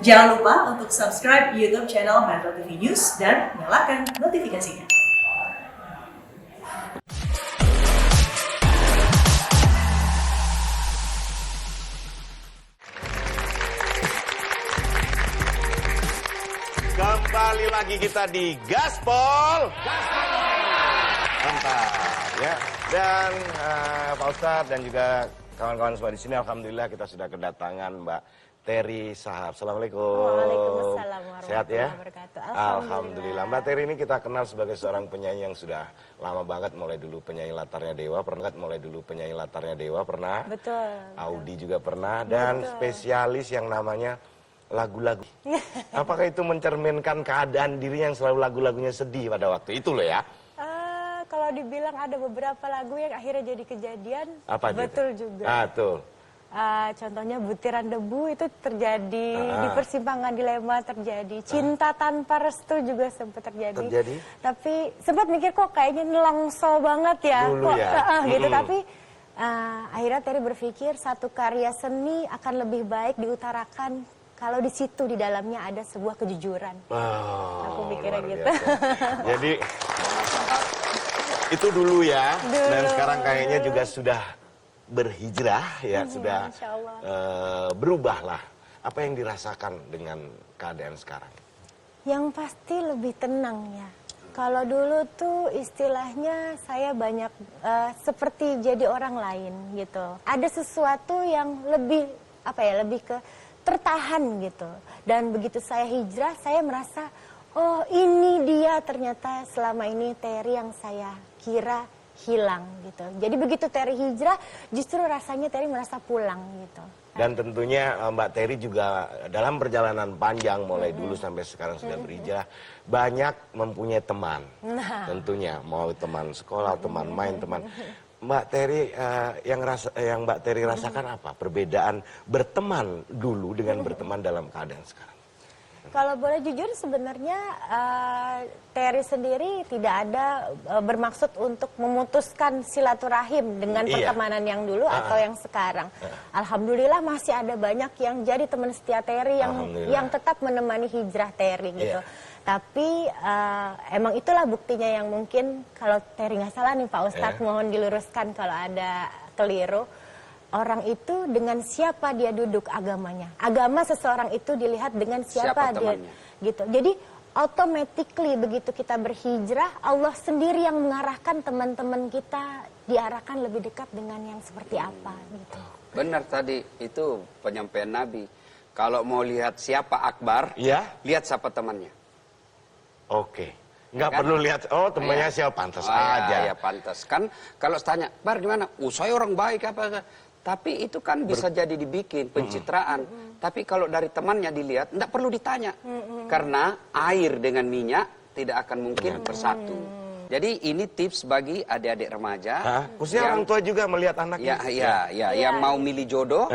Jangan lupa untuk subscribe YouTube channel Metro TV News dan nyalakan notifikasinya. Kembali lagi kita di Gaspol. Mantap ya. Dan Pak Ustadz dan juga kawan-kawan semua di sini, alhamdulillah kita sudah kedatangan Mbak Terry Sahab. Assalamualaikum. Waalaikumsalam Sehat ya? warahmatullahi wabarakatuh. Alhamdulillah. Mbak Terry ini kita kenal sebagai seorang penyanyi yang sudah lama banget, mulai dulu penyanyi latarnya Dewa pernah. Betul. Audi juga pernah, dan spesialis yang namanya lagu-lagu. Apakah itu mencerminkan keadaan diri yang selalu lagu-lagunya sedih pada waktu itu loh ya? Kalau dibilang ada beberapa lagu yang akhirnya jadi kejadian, Apa betul itu? juga. Tuh. Contohnya Butiran Debu itu terjadi, di Persimpangan Dilema terjadi, Cinta Tanpa Restu juga sempat terjadi. Tapi sempat mikir kok kayaknya nelongso banget ya, Dulu kok ya? gitu. Tapi akhirnya Terry berpikir satu karya seni akan lebih baik diutarakan kalau di situ di dalamnya ada sebuah kejujuran. Aku pikirnya gitu. Jadi itu dulu ya, dan sekarang kayaknya juga sudah berhijrah ya, sudah berubah lah. Apa yang dirasakan dengan keadaan sekarang? Yang pasti lebih tenang ya. Kalau dulu tuh istilahnya saya banyak seperti jadi orang lain gitu. Ada sesuatu yang lebih lebih ke tertahan gitu. Dan begitu saya hijrah, saya merasa oh ini dia ternyata selama ini Terry yang saya kira hilang gitu. Jadi begitu Terry hijrah, justru rasanya Terry merasa pulang gitu. Dan tentunya Mbak Terry juga dalam perjalanan panjang mulai dulu sampai sekarang sudah berhijrah, banyak mempunyai teman. Tentunya mau teman sekolah, teman main, teman. Mbak Terry yang Mbak Terry rasakan apa? Perbedaan berteman dulu dengan berteman dalam keadaan sekarang. Kalau boleh jujur sebenarnya Terry sendiri tidak ada bermaksud untuk memutuskan silaturahim dengan pertemanan yang dulu atau yang sekarang. Alhamdulillah masih ada banyak yang jadi teman setia Terry yang tetap menemani hijrah Terry gitu. Tapi emang itulah buktinya yang mungkin kalau Terry nggak salah nih Pak Ustadz, mohon diluruskan kalau ada keliru. Orang itu dengan siapa dia duduk agamanya. Agama seseorang itu dilihat dengan siapa dia gitu. Jadi automatically begitu kita berhijrah, Allah sendiri yang mengarahkan teman-teman kita diarahkan lebih dekat dengan yang seperti apa gitu. Benar tadi itu penyampaian Nabi. Kalau mau lihat siapa akbar, lihat siapa temannya. Oke. Nggak perlu lihat, oh temannya siapa, pantas aja. Ya pantas. Kan kalau tanya, Bar gimana? Saya orang baik apa? Tapi itu kan bisa jadi dibikin pencitraan. Tapi kalau dari temannya dilihat, tidak perlu ditanya. Karena air dengan minyak tidak akan mungkin bersatu. Jadi ini tips bagi adik-adik remaja. Khususnya orang tua juga melihat anaknya. Yang mau milih jodoh.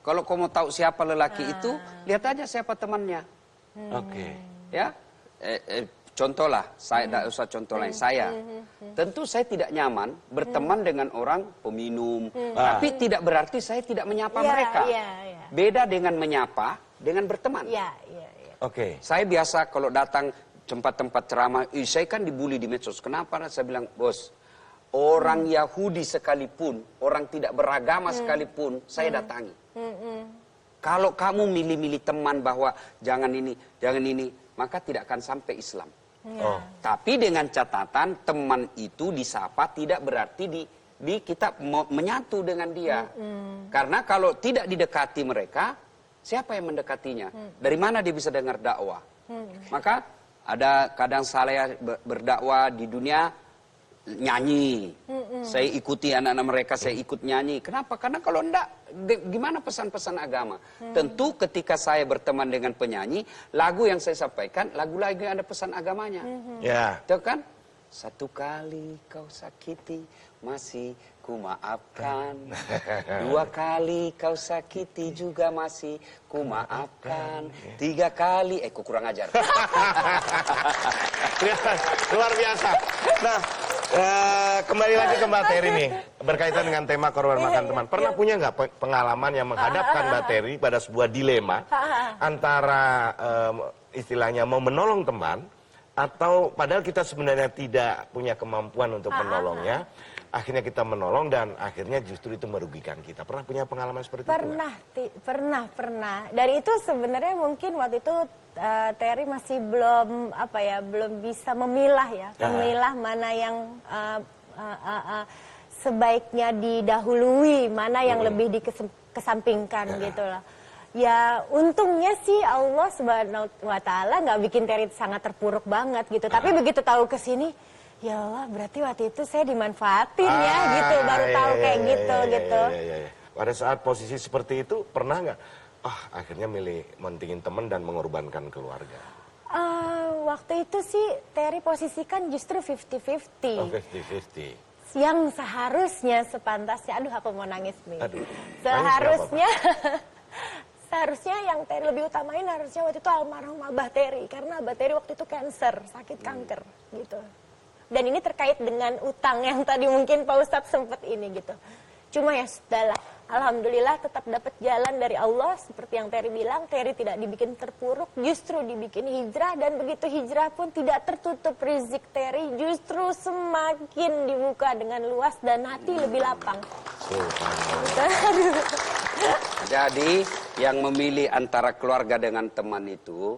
Kalau kamu tahu siapa lelaki itu, lihat aja siapa temannya. Oke. Ya, contoh lah, saya tidak usah contoh lain. Saya, tentu saya tidak nyaman berteman dengan orang peminum. Tapi tidak berarti saya tidak menyapa mereka. Beda dengan menyapa, dengan berteman. Oke. Saya biasa kalau datang tempat-tempat ceramah, saya kan dibully di medsos. Kenapa? Saya bilang, bos, orang Yahudi sekalipun, orang tidak beragama sekalipun, saya datangi. Kalau kamu milih-milih teman bahwa jangan ini, maka tidak akan sampai Islam. Tapi dengan catatan teman itu disapa tidak berarti kita menyatu dengan dia. Karena kalau tidak didekati mereka, siapa yang mendekatinya? Dari mana dia bisa dengar dakwah? Maka ada kadang saya berdakwah di dunia nyanyi. Saya ikuti anak-anak mereka, saya ikut nyanyi. Kenapa? Karena kalau enggak, gimana pesan-pesan agama? Tentu ketika saya berteman dengan penyanyi, lagu yang saya sampaikan, lagu-lagu yang ada pesan agamanya. Itu kan? Satu kali kau sakiti, masih ku maafkan. Dua kali kau sakiti juga masih ku maafkan. Tiga kali, ku kurang ajar. Luar biasa. Nah, Kembali lagi ke Mbak Terry nih, berkaitan dengan tema korban makan teman. Pernah punya nggak pengalaman yang menghadapkan Mbak Terry pada sebuah dilema antara istilahnya mau menolong teman atau padahal kita sebenarnya tidak punya kemampuan untuk menolongnya, akhirnya kita menolong dan akhirnya justru itu merugikan kita. Pernah punya pengalaman seperti itu? Pernah. Dan itu sebenarnya mungkin waktu itu Terry masih belum bisa memilah mana yang sebaiknya didahului, mana yang lebih dikesampingkan gitu loh. Ya untungnya sih Allah Subhanahu wa Ta'ala nggak bikin Terry sangat terpuruk banget gitu. Tapi begitu tahu ke sini, ya Allah berarti waktu itu saya dimanfaatin ya gitu. Baru tahu kayak gitu. Pada saat posisi seperti itu pernah nggak? Akhirnya milih mentingin teman dan mengorbankan keluarga. Waktu itu sih Terry posisikan justru 50-50. Oh, 50-50. Yang seharusnya sepantasnya, aduh aku mau nangis nih. Seharusnya yang Terry lebih utamain harusnya waktu itu almarhum Abah Terry. Karena Abah Terry waktu itu cancer, sakit kanker gitu. Dan ini terkait dengan utang yang tadi mungkin Pak Ustadz sempat ini gitu. Cuma ya sudahlah, alhamdulillah tetap dapat jalan dari Allah. Seperti yang Terry bilang, Terry tidak dibikin terpuruk, justru dibikin hijrah. Dan begitu hijrah pun tidak tertutup rezeki Terry, justru semakin dibuka dengan luas dan hati lebih lapang. Jadi yang memilih antara keluarga dengan teman itu,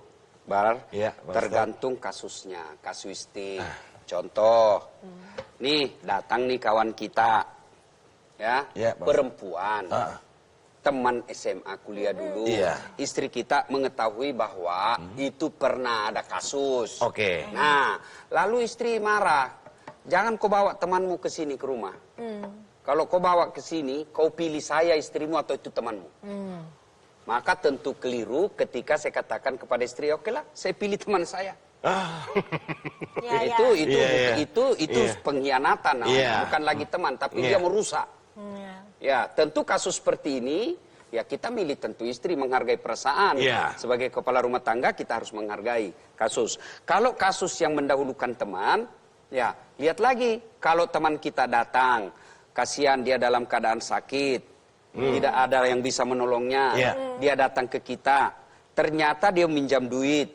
tergantung kasusnya, kasuistik. Contoh, nih datang nih kawan kita, perempuan, teman SMA kuliah dulu. Istri kita mengetahui bahwa itu pernah ada kasus. Nah, lalu istri marah, jangan kau bawa temanmu ke sini ke rumah. Kalau kau bawa ke sini, kau pilih saya istrimu atau itu temanmu. Maka tentu keliru ketika saya katakan kepada istri, oke lah, saya pilih teman saya. Itu pengkhianatan, bukan lagi teman, tapi dia merusak. Ya, tentu kasus seperti ini, ya kita milih tentu istri menghargai perasaan. Sebagai kepala rumah tangga kita harus menghargai kasus. Kalau kasus yang mendahulukan teman, ya lihat lagi kalau teman kita datang. Kasihan dia dalam keadaan sakit, tidak ada yang bisa menolongnya. Dia datang ke kita, ternyata dia minjam duit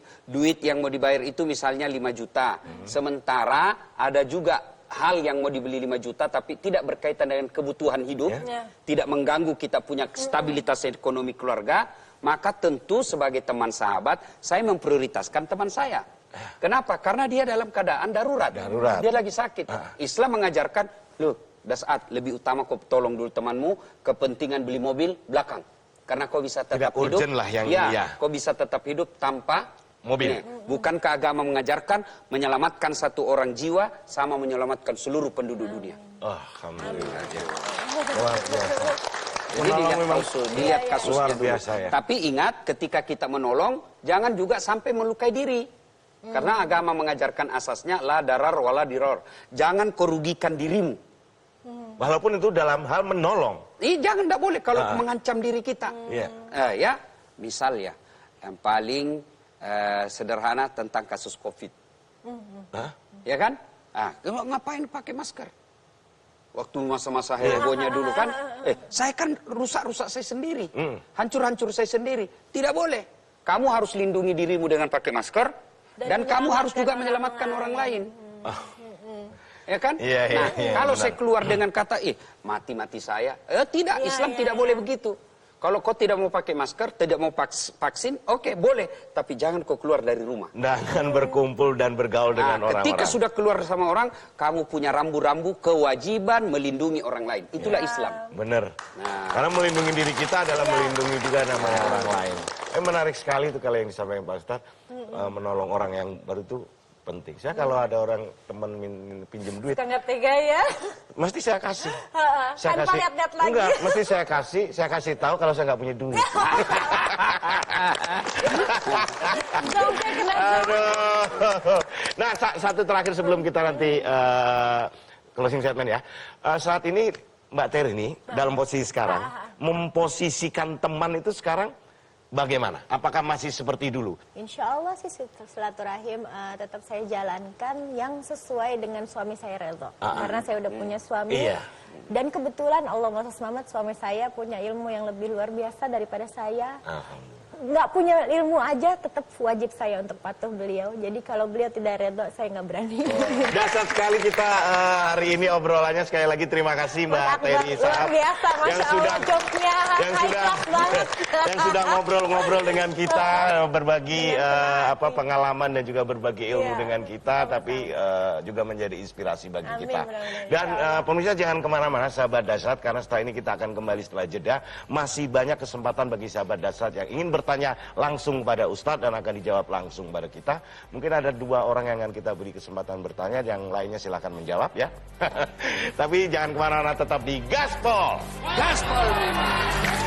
yang mau dibayar itu misalnya 5 juta. Sementara ada juga hal yang mau dibeli 5 juta tapi tidak berkaitan dengan kebutuhan hidup, tidak mengganggu kita punya stabilitas ekonomi keluarga, maka tentu sebagai teman sahabat, saya memprioritaskan teman saya. Kenapa? Karena dia dalam keadaan darurat. Dia lagi sakit. Islam mengajarkan, loh, udah saat lebih utama kau tolong dulu temanmu, kepentingan beli mobil belakang. Karena kau bisa tetap hidup. Kau bisa tetap hidup tanpa mobil. Bukankah agama mengajarkan menyelamatkan satu orang jiwa sama menyelamatkan seluruh penduduk dunia? Alhamdulillah. Luar biasa. Jadi lihat kasusnya luar biasa, ya. Tapi ingat ketika kita menolong, jangan juga sampai melukai diri. Karena agama mengajarkan asasnya la darar wala diror. Jangan kerugikan dirimu. Walaupun itu dalam hal menolong. Jangan, tidak boleh kalau mengancam diri kita. Misal ya, yang paling sederhana tentang kasus COVID. Ya kan? Ngapain pakai masker? Waktu masa-masa hebohnya dulu kan, saya kan rusak-rusak saya sendiri. Hancur-hancur saya sendiri. Tidak boleh. Kamu harus lindungi dirimu dengan pakai masker. Dan kamu harus juga menyelamatkan orang lain. Ya kan? Kalau saya keluar dengan kata, mati-mati saya. Tidak, Islam tidak boleh begitu. Kalau kau tidak mau pakai masker, tidak mau vaksin, oke, boleh. Tapi jangan kau keluar dari rumah. Jangan berkumpul dan bergaul dengan orang-orang. Ketika sudah keluar sama orang, kamu punya rambu-rambu kewajiban melindungi orang lain. Itulah Islam. Benar. Karena melindungi diri kita adalah melindungi juga namanya orang lain. Menarik sekali itu kalau yang disampaikan Pak Ustadz. Menolong orang yang baru itu penting. Saya kalau ada orang teman pinjam duit, suka nggak tega ya? Mesti saya kasih. Saya kasih. Lihat lagi. Enggak, mesti saya kasih tahu kalau saya nggak punya duit. Aduh. Nah, satu terakhir sebelum kita nanti closing statement ya. Saat ini Mbak Terry ini dalam posisi sekarang memposisikan teman itu sekarang bagaimana? Apakah masih seperti dulu? Insya Allah sih silaturahim tetap saya jalankan yang sesuai dengan suami saya Rezo. Karena saya udah punya suami. Iya. Dan kebetulan Allah Selamat suami saya punya ilmu yang lebih luar biasa daripada saya. Nggak punya ilmu aja tetap wajib saya untuk patuh beliau. Jadi kalau beliau tidak redho, saya nggak berani. Dasar sekali kita hari ini obrolannya. Sekali lagi terima kasih Mbak Terry Luar biasa, Masya Allah, joknya high class banget. Yang sudah ngobrol-ngobrol dengan kita, berbagi pengalaman dan juga berbagi ilmu dengan kita, tapi juga menjadi inspirasi bagi kita. Dan pemirsa jangan kemana-mana, sahabat Dahsyat, karena setelah ini kita akan kembali setelah jeda. Masih banyak kesempatan bagi sahabat Dahsyat yang ingin bertanya langsung pada Ustadz dan akan dijawab langsung pada kita. Mungkin ada 2 orang yang akan kita beri kesempatan bertanya, yang lainnya silahkan menjawab ya. Tapi jangan kemana-mana, tetap di Gaspol. Gaspol memang.